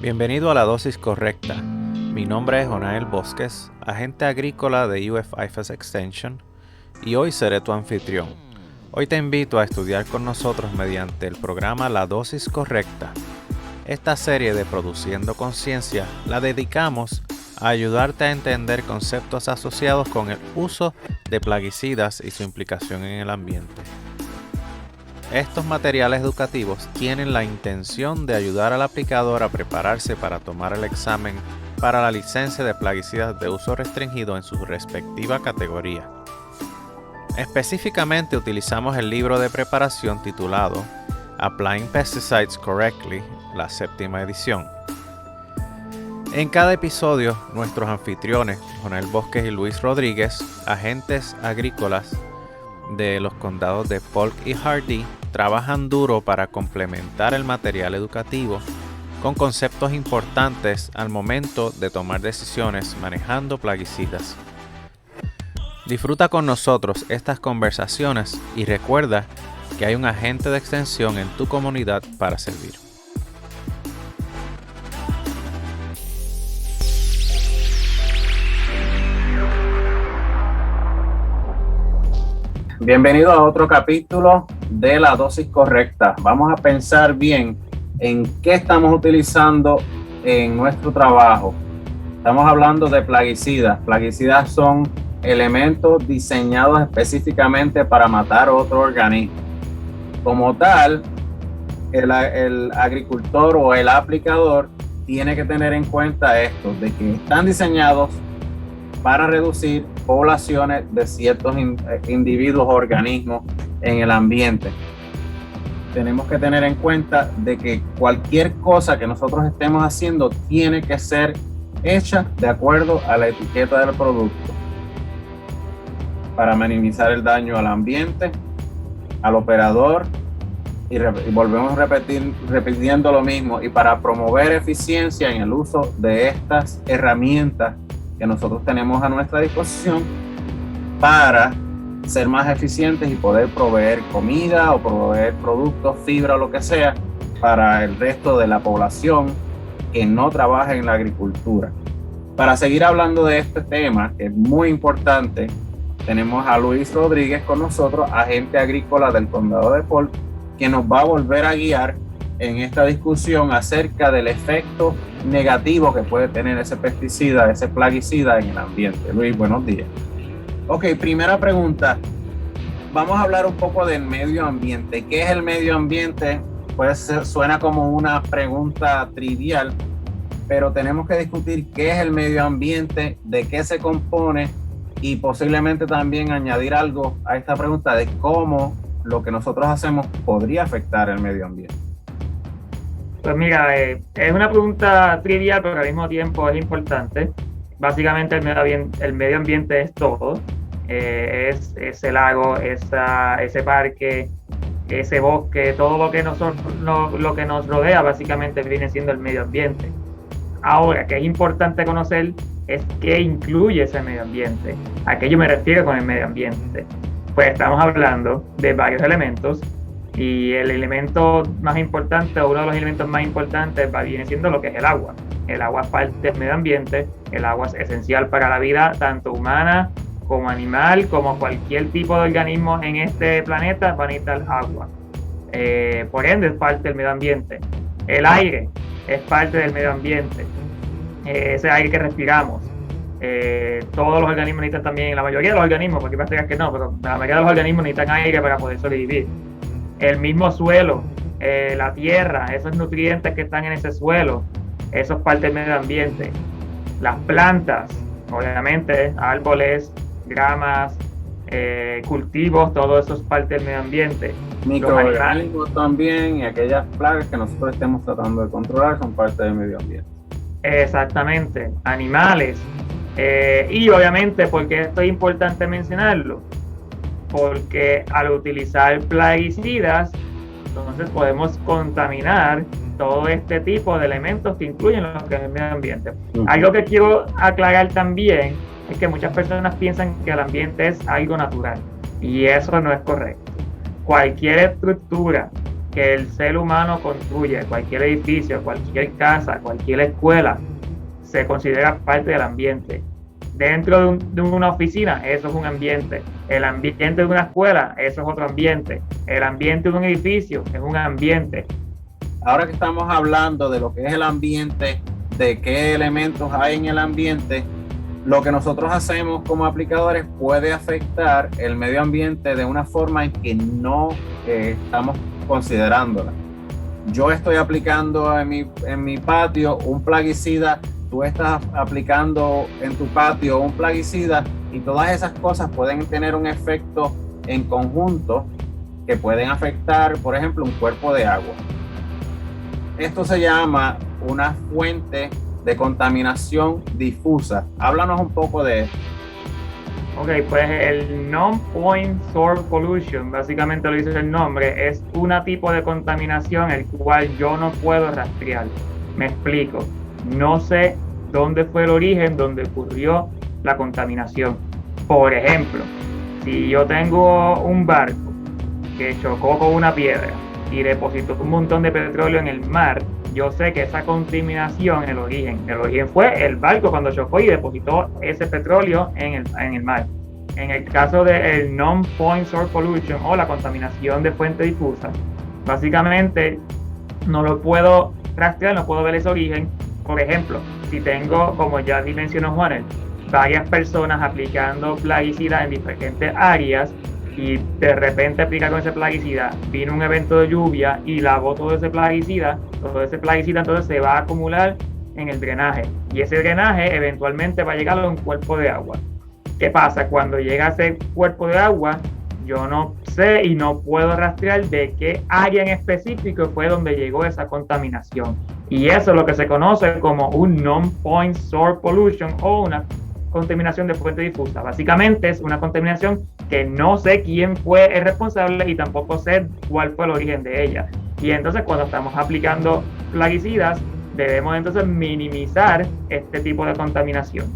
Bienvenido a la dosis correcta. Mi nombre es Jonael Bosques, agente agrícola de UF IFAS Extension, y hoy seré tu anfitrión. Hoy te invito a estudiar con nosotros mediante el programa La Dosis Correcta. Esta serie de Produciendo Conciencia la dedicamos a ayudarte a entender conceptos asociados con el uso de plaguicidas y su implicación en el ambiente. Estos materiales educativos tienen la intención de ayudar al aplicador a prepararse para tomar el examen para la licencia de plaguicidas de uso restringido en su respectiva categoría. Específicamente utilizamos el libro de preparación titulado Applying Pesticides Correctly, la 7ª edición. En cada episodio, nuestros anfitriones, Jonael Bosques y Luis Rodríguez, agentes agrícolas de los condados de Polk y Hardee, trabajan duro para complementar el material educativo con conceptos importantes al momento de tomar decisiones manejando plaguicidas. Disfruta con nosotros estas conversaciones y recuerda que hay un agente de extensión en tu comunidad para servir. Bienvenido a otro capítulo de La Dosis Correcta. Vamos a pensar bien en qué estamos utilizando en nuestro trabajo. Estamos hablando de plaguicidas. Plaguicidas son elementos diseñados específicamente para matar otro organismo. Como tal, el agricultor o el aplicador tiene que tener en cuenta esto, de que están diseñados para reducir poblaciones de ciertos individuos o organismos en el ambiente. Tenemos que tener en cuenta de que cualquier cosa que nosotros estemos haciendo tiene que ser hecha de acuerdo a la etiqueta del producto para minimizar el daño al ambiente, al operador, y volvemos repitiendo lo mismo, y para promover eficiencia en el uso de estas herramientas que nosotros tenemos a nuestra disposición para ser más eficientes y poder proveer comida o proveer productos, fibra o lo que sea para el resto de la población que no trabaja en la agricultura. Para seguir hablando de este tema, que es muy importante, tenemos a Luis Rodríguez con nosotros, agente agrícola del condado de Polk, que nos va a volver a guiar en esta discusión acerca del efecto negativo que puede tener ese pesticida, ese plaguicida en el ambiente. Luis, buenos días. Ok, primera pregunta. Vamos a hablar un poco del medio ambiente. ¿Qué es el medio ambiente? Pues suena como una pregunta trivial, pero tenemos que discutir qué es el medio ambiente, de qué se compone y posiblemente también añadir algo a esta pregunta de cómo lo que nosotros hacemos podría afectar el medio ambiente. Pues mira, es una pregunta trivial, pero al mismo tiempo es importante. Básicamente el medio ambiente es todo. Es ese lago, ese parque, ese bosque, todo lo que nos rodea básicamente viene siendo el medio ambiente. Ahora, que es importante conocer es qué incluye ese medio ambiente. ¿A qué yo me refiero con el medio ambiente? Pues estamos hablando de varios elementos. Y el elemento más importante, o uno de los elementos más importantes, viene siendo lo que es el agua. El agua es parte del medio ambiente, el agua es esencial para la vida, tanto humana como animal, como cualquier tipo de organismo en este planeta va a necesitar agua. Por ende, es parte del medio ambiente. El aire es parte del medio ambiente, ese aire que respiramos. Todos los organismos necesitan también, la mayoría de los organismos, porque parece que no, pero la mayoría de los organismos necesitan aire para poder sobrevivir. El mismo suelo, la tierra, esos nutrientes que están en ese suelo, eso es parte del medio ambiente. Las plantas, obviamente, árboles, gramas, cultivos, todo eso es parte del medio ambiente. Microorganismos también, y aquellas plagas que nosotros estemos tratando de controlar son parte del medio ambiente. Exactamente, animales. Y obviamente, porque esto es importante mencionarlo, porque al utilizar plaguicidas, entonces podemos contaminar todo este tipo de elementos que incluyen lo que es el medio ambiente. Algo que quiero aclarar también es que muchas personas piensan que el ambiente es algo natural, y eso no es correcto. Cualquier estructura que el ser humano construye, cualquier edificio, cualquier casa, cualquier escuela, se considera parte del ambiente. Dentro de una oficina, eso es un ambiente. El ambiente de una escuela, eso es otro ambiente. El ambiente de un edificio es un ambiente. Ahora que estamos hablando de lo que es el ambiente, de qué elementos hay en el ambiente, lo que nosotros hacemos como aplicadores puede afectar el medio ambiente de una forma en que no estamos considerándola. Yo estoy aplicando en mi patio un plaguicida, tú estás aplicando en tu patio un plaguicida, y todas esas cosas pueden tener un efecto en conjunto que pueden afectar, por ejemplo, un cuerpo de agua. Esto se llama una fuente de contaminación difusa. Háblanos un poco de esto. Ok, pues el Non-Point Source Pollution, básicamente lo dice el nombre, es un tipo de contaminación el cual yo no puedo rastrear. Me explico. No sé dónde fue el origen, donde ocurrió la contaminación. Por ejemplo, si yo tengo un barco que chocó con una piedra y depositó un montón de petróleo en el mar, yo sé que esa contaminación, el origen fue el barco cuando chocó y depositó ese petróleo en el mar. En el caso del Non-Point Source Pollution o la contaminación de fuente difusa, básicamente no lo puedo rastrear, no puedo ver ese origen. Por ejemplo, si tengo, como ya mencionó Juanel, varias personas aplicando plaguicida en diferentes áreas, y de repente aplicar con ese plaguicida, vino un evento de lluvia y lavó todo ese plaguicida entonces se va a acumular en el drenaje, y ese drenaje eventualmente va a llegar a un cuerpo de agua. ¿Qué pasa? Cuando llega a ese cuerpo de agua, yo no sé y no puedo rastrear de qué área en específico fue donde llegó esa contaminación, y eso es lo que se conoce como un Non-Point Source Pollution o una contaminación de fuente difusa. Básicamente es una contaminación que no sé quién fue el responsable y tampoco sé cuál fue el origen de ella. Y entonces cuando estamos aplicando plaguicidas, debemos entonces minimizar este tipo de contaminación.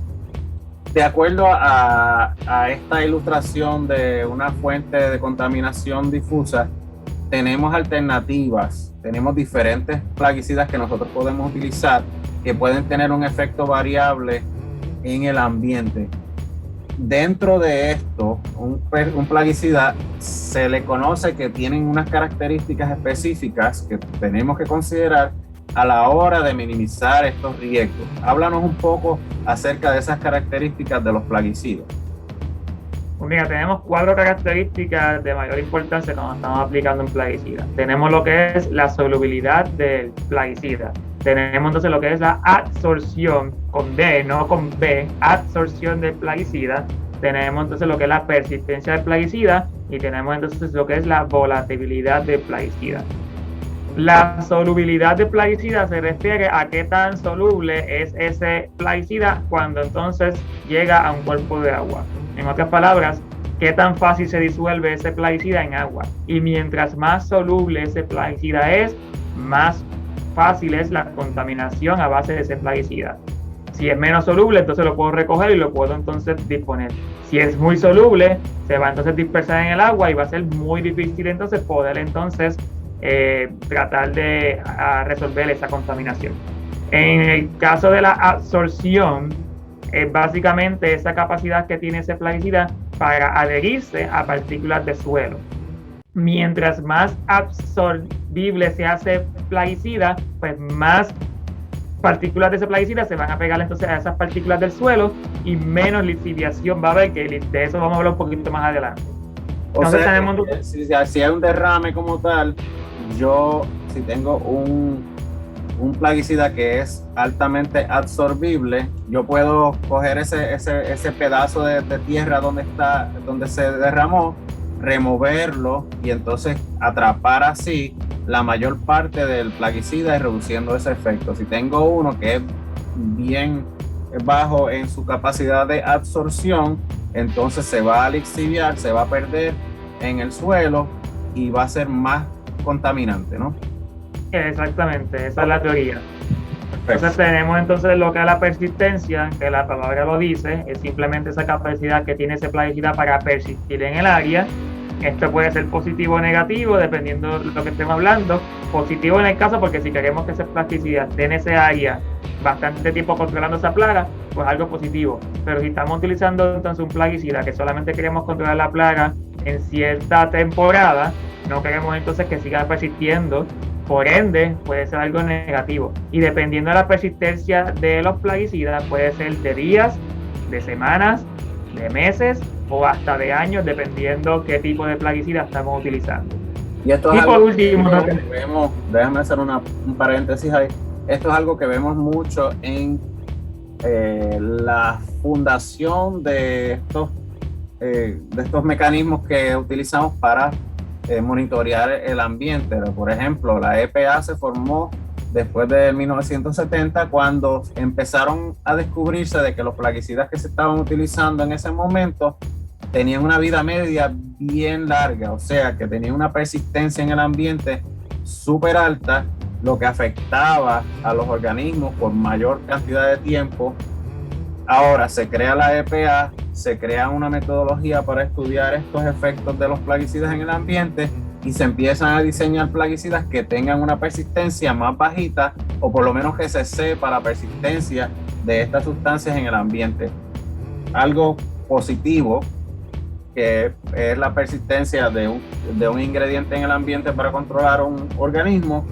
De acuerdo a esta ilustración de una fuente de contaminación difusa, tenemos alternativas, tenemos diferentes plaguicidas que nosotros podemos utilizar que pueden tener un efecto variable en el ambiente. Dentro de esto, un plaguicida se le conoce que tienen unas características específicas que tenemos que considerar a la hora de minimizar estos riesgos. Háblanos un poco acerca de esas características de los plaguicidas. Pues mira, tenemos 4 características de mayor importancia cuando estamos aplicando un plaguicida. Tenemos lo que es la solubilidad del plaguicida. Tenemos entonces lo que es la absorción, con D, no con B, absorción del plaguicida. Tenemos entonces lo que es la persistencia del plaguicida, y tenemos entonces lo que es la volatilidad del plaguicida. La solubilidad del plaguicida se refiere a qué tan soluble es ese plaguicida cuando entonces llega a un cuerpo de agua. En otras palabras, qué tan fácil se disuelve ese plaguicida en agua. Y mientras más soluble ese plaguicida es, más fácil es la contaminación a base de ese plaguicida. Si es menos soluble, entonces lo puedo recoger y lo puedo entonces disponer. Si es muy soluble, se va entonces a dispersar en el agua y va a ser muy difícil entonces poder entonces tratar de resolver esa contaminación. En el caso de la absorción, es básicamente esa capacidad que tiene ese plaguicida para adherirse a partículas de suelo. Mientras más absorbible se hace plaguicida, pues más partículas de ese plaguicida se van a pegar entonces a esas partículas del suelo y menos lixiviación va a haber, que de eso vamos a hablar un poquito más adelante. Entonces, tenemos... si hay un derrame como tal, yo si tengo un plaguicida que es altamente absorbible, yo puedo coger ese pedazo de tierra donde se derramó, removerlo y entonces atrapar así la mayor parte del plaguicida y reduciendo ese efecto. Si tengo uno que es bien bajo en su capacidad de absorción, entonces se va a lixiviar, se va a perder en el suelo y va a ser más contaminante, ¿no? Exactamente, esa es la teoría. Entonces tenemos entonces lo que es la persistencia, que la palabra lo dice, es simplemente esa capacidad que tiene ese plaguicida para persistir en el área. Esto puede ser positivo o negativo, dependiendo de lo que estemos hablando. Positivo en el caso porque si queremos que ese plaguicida esté en ese área bastante tiempo controlando esa plaga, pues algo positivo. Pero si estamos utilizando entonces un plaguicida que solamente queremos controlar la plaga en cierta temporada, no queremos entonces que siga persistiendo, por ende puede ser algo negativo. Y dependiendo de la persistencia de los plaguicidas, puede ser de días, de semanas, de meses o hasta de años, dependiendo qué tipo de plaguicida estamos utilizando. Y esto es por algo último, que vemos, déjame hacer un paréntesis ahí. Esto es algo que vemos mucho en la fundación de estos mecanismos que utilizamos para monitorear el ambiente. Por ejemplo, la EPA se formó después de 1970, cuando empezaron a descubrirse de que los plaguicidas que se estaban utilizando en ese momento tenían una vida media bien larga, o sea, que tenían una persistencia en el ambiente súper alta, lo que afectaba a los organismos por mayor cantidad de tiempo. Ahora se crea la EPA, se crea una metodología para estudiar estos efectos de los plaguicidas en el ambiente y se empiezan a diseñar plaguicidas que tengan una persistencia más bajita, o por lo menos que se sepa la persistencia de estas sustancias en el ambiente. Algo positivo, que es la persistencia de un ingrediente en el ambiente para controlar un organismo,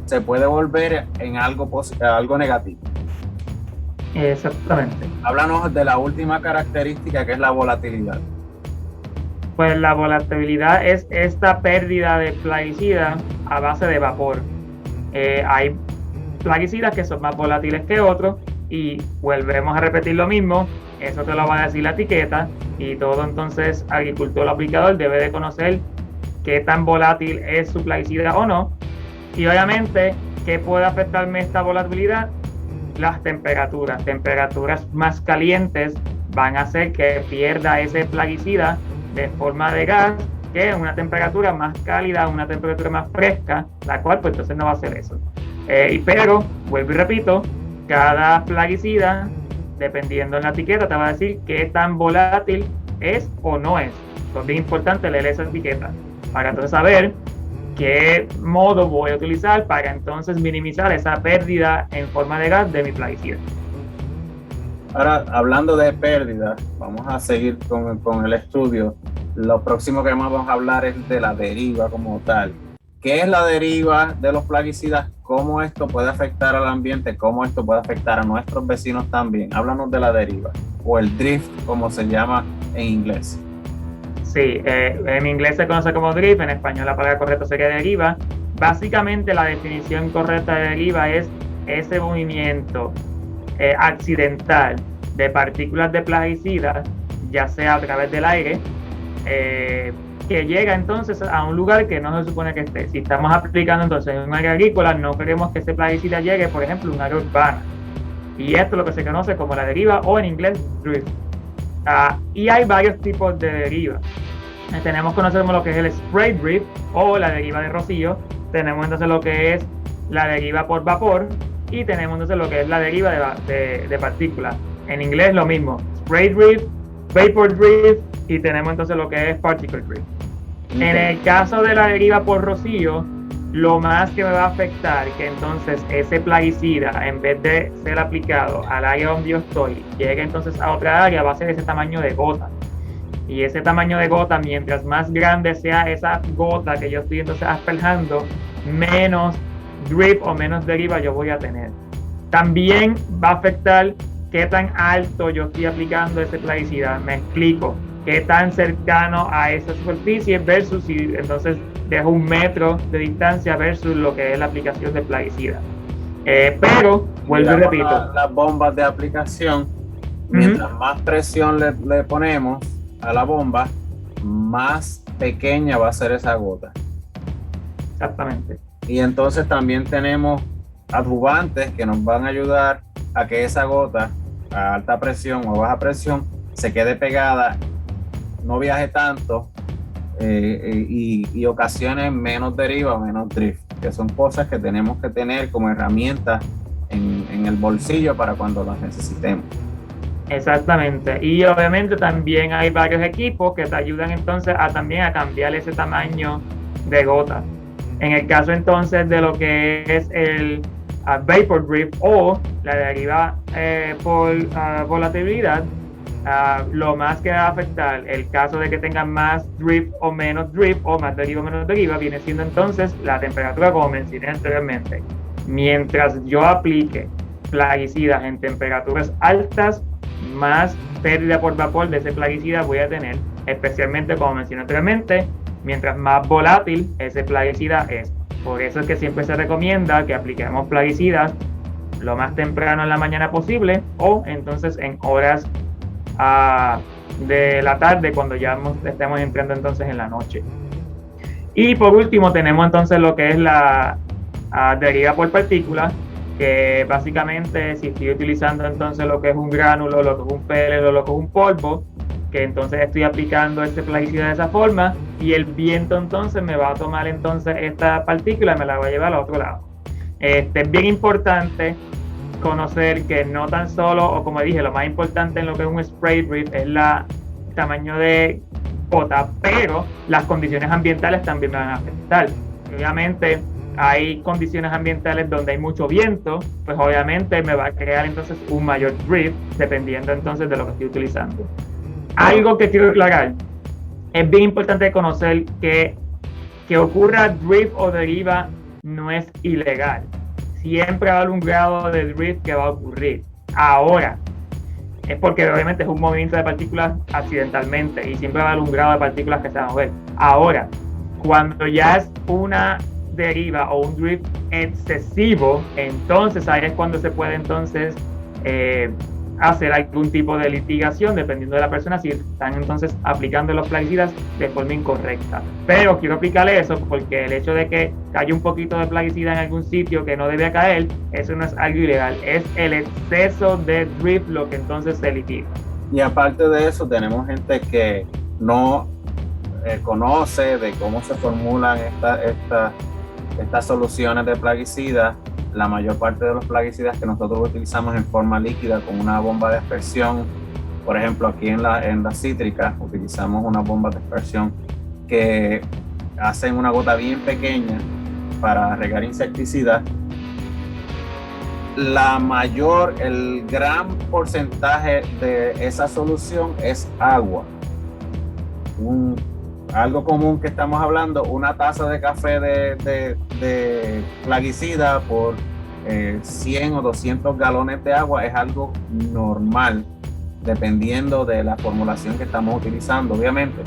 se puede volver en algo negativo. Exactamente. Háblanos de la última característica, que es la volatilidad. Pues la volatilidad es esta pérdida de plaguicida a base de vapor. Hay plaguicidas que son más volátiles que otros y volvemos a repetir lo mismo. Eso te lo va a decir la etiqueta, y todo entonces agricultor o aplicador debe de conocer qué tan volátil es su plaguicida o no. Y obviamente, ¿qué puede afectarme esta volatilidad? Las temperaturas. Temperaturas más calientes van a hacer que pierda ese plaguicida de forma de gas, que una temperatura más cálida, una temperatura más fresca, la cual pues entonces no va a hacer eso. Pero, vuelvo y repito, cada plaguicida, dependiendo en la etiqueta, te va a decir qué tan volátil es o no es. Entonces es importante leer esa etiqueta para entonces saber qué modo voy a utilizar para entonces minimizar esa pérdida en forma de gas de mi plaguicida. Ahora, hablando de pérdida, vamos a seguir con el estudio. Lo próximo que vamos a hablar es de la deriva como tal. ¿Qué es la deriva de los plaguicidas? ¿Cómo esto puede afectar al ambiente? ¿Cómo esto puede afectar a nuestros vecinos también? Háblanos de la deriva, o el drift, como se llama en inglés. Sí, en inglés se conoce como drift, en español la palabra correcta sería deriva. Básicamente la definición correcta de deriva es ese movimiento accidental de partículas de plaguicidas, ya sea a través del aire, que llega entonces a un lugar que no se supone que esté. Si estamos aplicando entonces en un área agrícola, no queremos que ese plaguicida llegue, por ejemplo, a un área urbana. Y esto es lo que se conoce como la deriva, o en inglés drift. Y hay varios tipos de deriva. Conocemos lo que es el spray drift o la deriva de rocío. Tenemos entonces lo que es la deriva por vapor, y tenemos entonces lo que es la deriva de partículas. En inglés lo mismo, spray drift, vapor drift, y tenemos entonces lo que es particle drift. Okay. En el caso de la deriva por rocío, lo más que me va a afectar que entonces ese plaguicida, en vez de ser aplicado al área donde yo estoy, llegue entonces a otra área, va a ser ese tamaño de gota. Y ese tamaño de gota, mientras más grande sea esa gota que yo estoy entonces asperjando, menos drip o menos deriva yo voy a tener. También va a afectar qué tan alto yo estoy aplicando ese plaguicida. Me explico. Qué tan cercano a esa superficie versus si entonces dejo 1 metro de distancia versus lo que es la aplicación de plaguicida. Pero, vuelvo y repito. Las bombas de aplicación, mientras más presión le ponemos a la bomba, más pequeña va a ser esa gota. Exactamente. Y entonces también tenemos adjuvantes que nos van a ayudar a que esa gota a alta presión o baja presión se quede pegada, no viaje tanto y ocasione menos deriva o menos drift, que son cosas que tenemos que tener como herramientas en el bolsillo para cuando las necesitemos. Exactamente. Y obviamente también hay varios equipos que te ayudan entonces también a cambiar ese tamaño de gota. En el caso entonces de lo que es el vapor drift o la deriva por volatilidad, lo más que va a afectar el caso de que tengan más drift o menos drift o más deriva o menos deriva viene siendo entonces la temperatura, como mencioné anteriormente. Mientras yo aplique plaguicidas en temperaturas altas, más pérdida por vapor de ese plaguicida voy a tener, especialmente como mencioné anteriormente, mientras más volátil ese plaguicida es. Por eso es que siempre se recomienda que apliquemos plaguicidas lo más temprano en la mañana posible o entonces en horas de la tarde cuando ya estemos entrando entonces en la noche. Y por último tenemos entonces lo que es la deriva por partículas, que básicamente si estoy utilizando entonces lo que es un gránulo, lo que es un pellet o lo que es un polvo, que entonces estoy aplicando este plaguicida de esa forma y el viento entonces me va a tomar entonces esta partícula y me la va a llevar al otro lado. Es bien importante conocer que no tan solo, o como dije, lo más importante en lo que es un spray drift es el tamaño de gota, pero las condiciones ambientales también me van a afectar. Obviamente hay condiciones ambientales donde hay mucho viento, pues obviamente me va a crear entonces un mayor drift dependiendo entonces de lo que estoy utilizando. Algo que quiero aclarar, es bien importante conocer que ocurra drift o deriva no es ilegal. Siempre va a haber un grado de drift que va a ocurrir. Ahora, es porque obviamente es un movimiento de partículas accidentalmente y siempre va a haber un grado de partículas que se van a mover. Ahora, cuando ya es una deriva o un drift excesivo, entonces ahí es cuando se puede entonces hacer algún tipo de litigación dependiendo de la persona si están entonces aplicando los plaguicidas de forma incorrecta. Pero quiero aplicarle eso porque el hecho de que cayó un poquito de plaguicida en algún sitio que no debe caer, eso no es algo ilegal, es el exceso de drift lo que entonces se litiga. Y aparte de eso tenemos gente que no conoce de cómo se formulan estas soluciones de plaguicidas. La mayor parte de los plaguicidas que nosotros utilizamos en forma líquida con una bomba de aspersión, por ejemplo aquí en la cítrica utilizamos una bomba de aspersión que hacen una gota bien pequeña para regar insecticida. El gran porcentaje de esa solución es agua. Algo común que estamos hablando, una taza de café de plaguicida por 100 o 200 galones de agua es algo normal, dependiendo de la formulación que estamos utilizando, obviamente.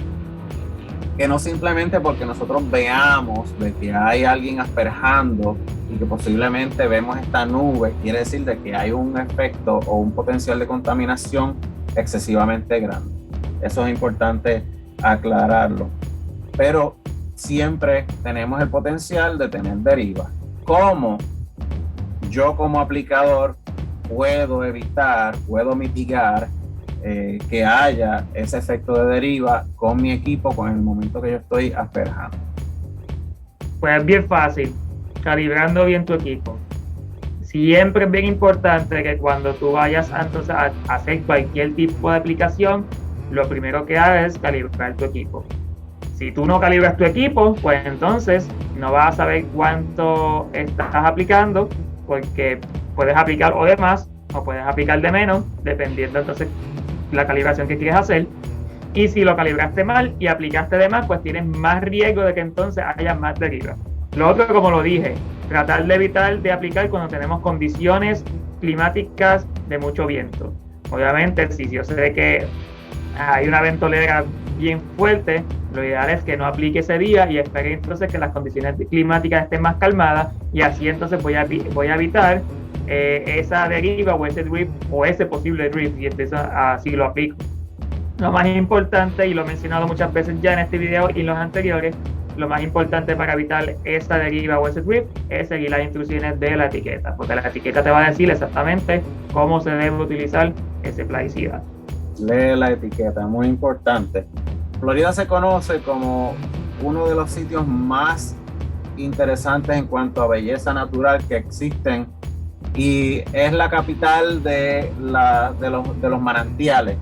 Que no simplemente porque nosotros veamos de que hay alguien asperjando y que posiblemente vemos esta nube, quiere decir de que hay un efecto o un potencial de contaminación excesivamente grande. Eso es importante aclararlo, pero siempre tenemos el potencial de tener deriva. ¿Cómo yo como aplicador puedo evitar, puedo mitigar que haya ese efecto de deriva con mi equipo con el momento que yo estoy asperjando? Pues es bien fácil, calibrando bien tu equipo. Siempre es bien importante que cuando tú vayas entonces a hacer cualquier tipo de aplicación, lo primero que hagas es calibrar tu equipo. Si tú no calibras tu equipo, pues entonces no vas a saber cuánto estás aplicando, porque puedes aplicar o de más o puedes aplicar de menos, dependiendo entonces la calibración que quieres hacer. Y si lo calibraste mal y aplicaste de más, pues tienes más riesgo de que entonces haya más deriva. Lo otro, como lo dije, tratar de evitar de aplicar cuando tenemos condiciones climáticas de mucho viento. Obviamente, si yo sé que hay una ventolera bien fuerte, lo ideal es que no aplique ese día y espere entonces que las condiciones climáticas estén más calmadas y así entonces voy a evitar esa deriva o ese drift o ese posible drift y entonces así lo aplico. Lo más importante, y lo he mencionado muchas veces ya en este video y en los anteriores, lo más importante para evitar esa deriva o ese drift es seguir las instrucciones de la etiqueta, porque la etiqueta te va a decir exactamente cómo se debe utilizar ese plaguicida. Lee la etiqueta, muy importante. Florida se conoce como uno de los sitios más interesantes en cuanto a belleza natural que existen y es la capital de los manantiales.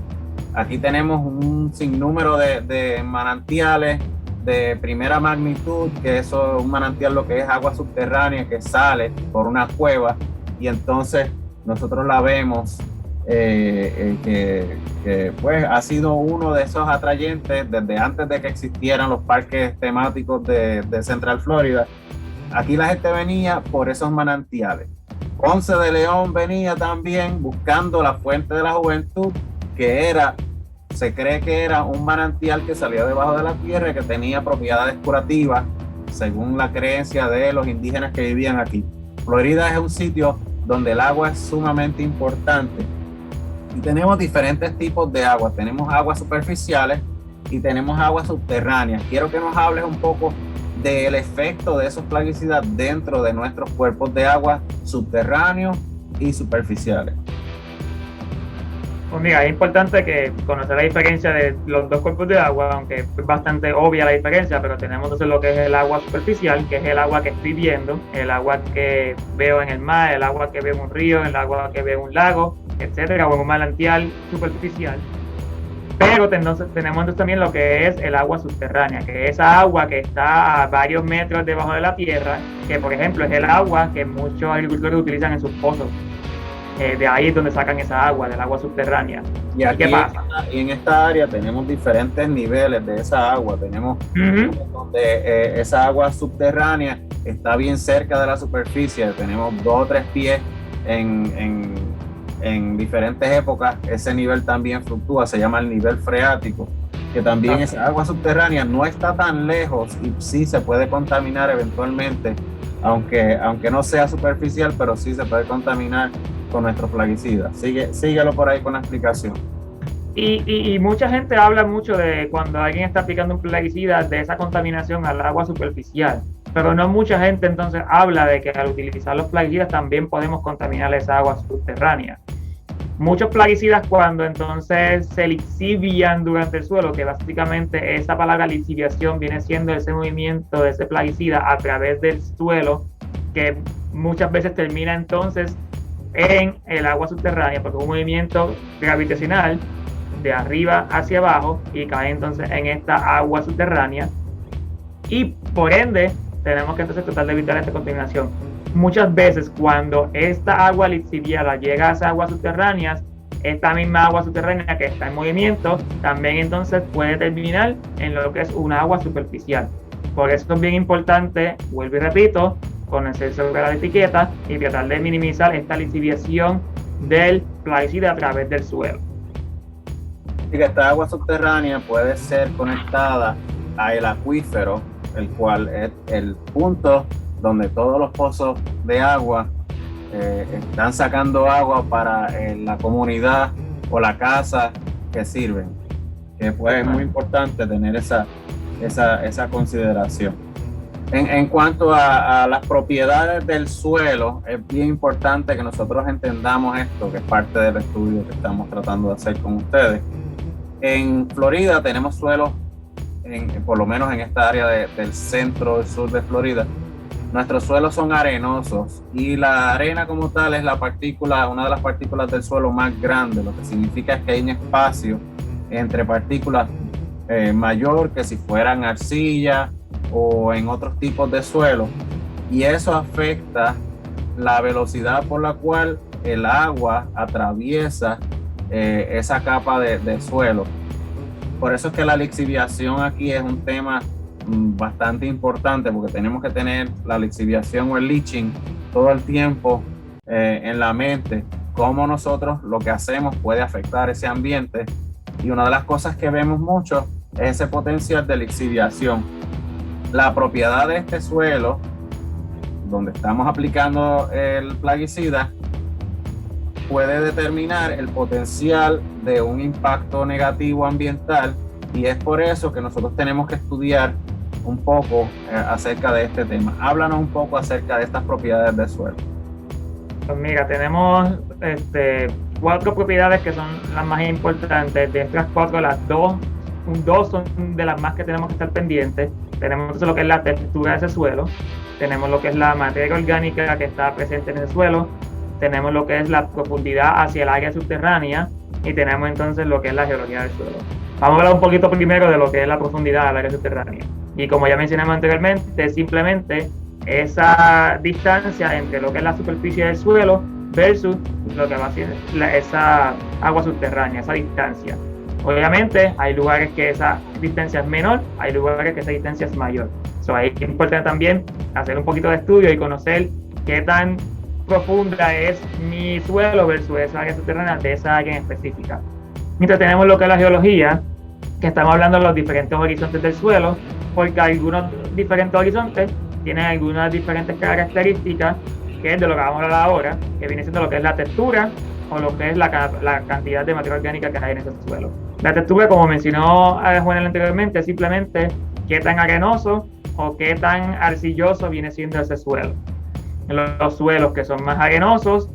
Aquí tenemos un sinnúmero de manantiales de primera magnitud, que eso es un manantial, lo que es agua subterránea que sale por una cueva, y entonces nosotros la vemos que pues ha sido uno de esos atrayentes desde antes de que existieran los parques temáticos de Central Florida. Aquí la gente venía por esos manantiales. Ponce de León venía también buscando la fuente de la juventud, que se cree que era un manantial que salía debajo de la tierra y que tenía propiedades curativas, según la creencia de los indígenas que vivían aquí. Florida es un sitio donde el agua es sumamente importante. Y tenemos diferentes tipos de agua. Tenemos aguas superficiales y tenemos aguas subterráneas. Quiero que nos hables un poco del efecto de esos plaguicidas dentro de nuestros cuerpos de agua subterráneos y superficiales. Pues mira, es importante que conocer la diferencia de los dos cuerpos de agua, aunque es bastante obvia la diferencia, pero tenemos entonces lo que es el agua superficial, que es el agua que estoy viendo, el agua que veo en el mar, el agua que veo en un río, el agua que veo en un lago, etcétera, o en un manantial superficial. Pero entonces tenemos también lo que es el agua subterránea, que es esa agua que está a varios metros debajo de la tierra, que por ejemplo es el agua que muchos agricultores utilizan en sus pozos. De ahí es donde sacan esa agua, del agua subterránea. ¿Y aquí, qué pasa? En esta área tenemos diferentes niveles de esa agua. Tenemos donde esa agua subterránea está bien cerca de la superficie. Tenemos 2 o 3 pies en diferentes épocas. Ese nivel también fluctúa, se llama el nivel freático, que también esa agua subterránea no está tan lejos y sí se puede contaminar eventualmente, aunque no sea superficial, pero sí se puede contaminar con nuestros plaguicidas. Síguelo por ahí con la explicación. Y mucha gente habla mucho de cuando alguien está aplicando un plaguicida, de esa contaminación al agua superficial, pero no mucha gente entonces habla de que al utilizar los plaguicidas también podemos contaminar esa agua subterránea. Muchos plaguicidas, cuando entonces se lixivian durante el suelo, que básicamente esa palabra lixiviación viene siendo ese movimiento de ese plaguicida a través del suelo, que muchas veces termina entonces en el agua subterránea, porque es un movimiento gravitacional de arriba hacia abajo y cae entonces en esta agua subterránea, y por ende tenemos que entonces tratar de evitar esta contaminación. Muchas veces cuando esta agua lixiviada llega a esas aguas subterráneas, esta misma agua subterránea que está en movimiento también entonces puede terminar en lo que es una agua superficial. Por eso es bien importante, vuelvo y repito, conocer sobre la etiqueta y tratar de minimizar esta lixiviación del plaguicida a través del suelo. Y que esta agua subterránea puede ser conectada al acuífero, el cual es el punto donde todos los pozos de agua están sacando agua para la comunidad o la casa que sirven. Que pues es muy importante tener esa consideración. En cuanto a las propiedades del suelo, es bien importante que nosotros entendamos esto, que es parte del estudio que estamos tratando de hacer con ustedes. En Florida tenemos suelos, por lo menos en esta área del centro y sur de Florida, nuestros suelos son arenosos y la arena como tal es una de las partículas del suelo más grande, lo que significa es que hay un espacio entre partículas mayor que si fueran arcilla o en otros tipos de suelo, y eso afecta la velocidad por la cual el agua atraviesa esa capa de suelo. Por eso es que la lixiviación aquí es un tema bastante importante, porque tenemos que tener la lixiviación o el leaching todo el tiempo en la mente, cómo nosotros lo que hacemos puede afectar ese ambiente, y una de las cosas que vemos mucho es ese potencial de lixiviación. La propiedad de este suelo donde estamos aplicando el plaguicida puede determinar el potencial de un impacto negativo ambiental, y es por eso que nosotros tenemos que estudiar un poco acerca de este tema. Háblanos un poco acerca de estas propiedades del suelo. Pues mira, tenemos 4 propiedades que son las más importantes. De estas 4, las dos son de las más que tenemos que estar pendientes. Tenemos entonces lo que es la textura de ese suelo, tenemos lo que es la materia orgánica que está presente en ese suelo, tenemos lo que es la profundidad hacia el área subterránea y tenemos entonces lo que es la geología del suelo. Vamos a hablar un poquito primero de lo que es la profundidad del área subterránea. Y como ya mencionamos anteriormente, es simplemente esa distancia entre lo que es la superficie del suelo versus lo que va a ser esa agua subterránea, esa distancia. Obviamente hay lugares que esa distancia es menor, hay lugares que esa distancia es mayor. Ahí es importante también hacer un poquito de estudio y conocer qué tan profunda es mi suelo versus esa área subterránea de esa área en específica. Mientras tenemos lo que es la geología, que estamos hablando de los diferentes horizontes del suelo, porque algunos diferentes horizontes tienen algunas diferentes características, que es de lo que vamos a hablar ahora, que viene siendo lo que es la textura o lo que es la cantidad de materia orgánica que hay en ese suelo. La textura, como mencionó Juan anteriormente, es simplemente qué tan arenoso o qué tan arcilloso viene siendo ese suelo. Los suelos que son más arenosos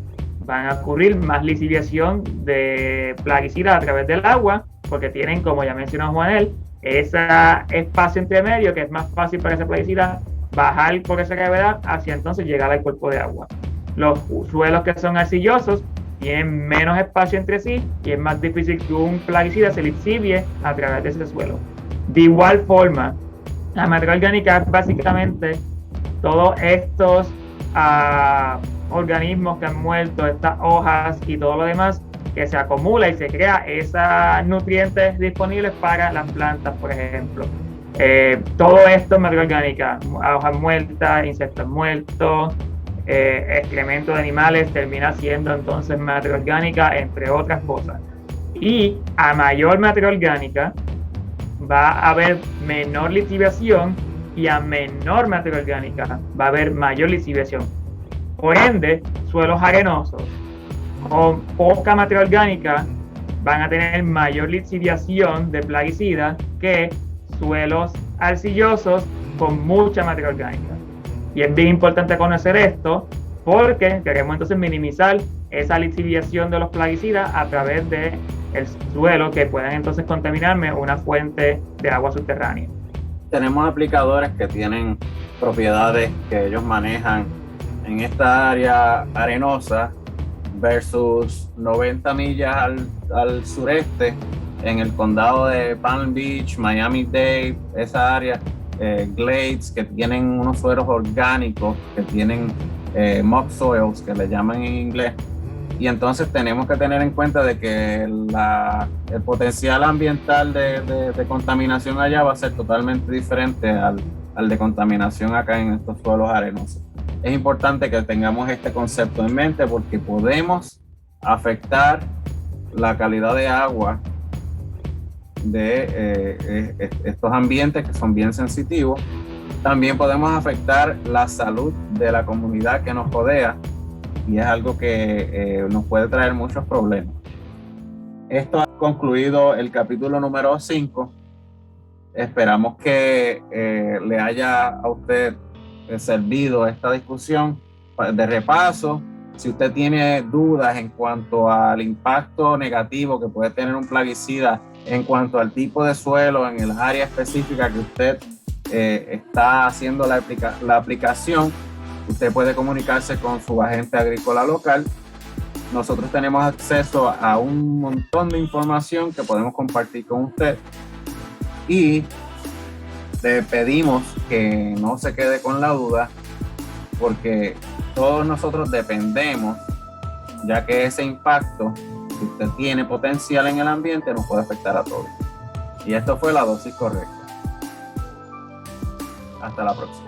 van a ocurrir más lisiviación de plaguicidas a través del agua, porque tienen, como ya mencionó Juanel, ese espacio entre medio que es más fácil para esa plaguicida bajar por esa gravedad hacia entonces llegar al cuerpo de agua. Los suelos que son arcillosos tienen menos espacio entre sí y es más difícil que un plaguicida se lisivie a través de ese suelo. De igual forma, la materia orgánica es básicamente todos estos organismos que han muerto, estas hojas y todo lo demás que se acumula y se crea esos nutrientes disponibles para las plantas, por ejemplo. Todo esto es materia orgánica, hojas muertas, insectos muertos, excrementos de animales termina siendo entonces materia orgánica, entre otras cosas. Y a mayor materia orgánica va a haber menor lisiviación y a menor materia orgánica va a haber mayor lisiviación. Por ende, suelos arenosos con poca materia orgánica van a tener mayor lisiviación de plaguicidas que suelos arcillosos con mucha materia orgánica. Y es bien importante conocer esto porque queremos entonces minimizar esa lisiviación de los plaguicidas a través del suelo que puedan entonces contaminarme una fuente de agua subterránea. Tenemos aplicadores que tienen propiedades que ellos manejan en esta área arenosa versus 90 millas al sureste en el condado de Palm Beach, Miami-Dade, esa área, glades que tienen unos suelos orgánicos, que tienen muck soils, que le llaman en inglés. Y entonces tenemos que tener en cuenta de que el potencial ambiental de contaminación allá va a ser totalmente diferente al de contaminación acá en estos suelos arenosos. Es importante que tengamos este concepto en mente porque podemos afectar la calidad de agua de estos ambientes que son bien sensitivos. También podemos afectar la salud de la comunidad que nos rodea y es algo que nos puede traer muchos problemas. Esto ha concluido el capítulo número 5. Esperamos que le haya a usted servido esta discusión de repaso. Si usted tiene dudas en cuanto al impacto negativo que puede tener un plaguicida en cuanto al tipo de suelo en el área específica que usted está haciendo la aplicación, usted puede comunicarse con su agente agrícola local. Nosotros tenemos acceso a un montón de información que podemos compartir con usted y le pedimos que no se quede con la duda porque todos nosotros dependemos, ya que ese impacto que usted tiene potencial en el ambiente nos puede afectar a todos. Y esto fue la dosis correcta. Hasta la próxima.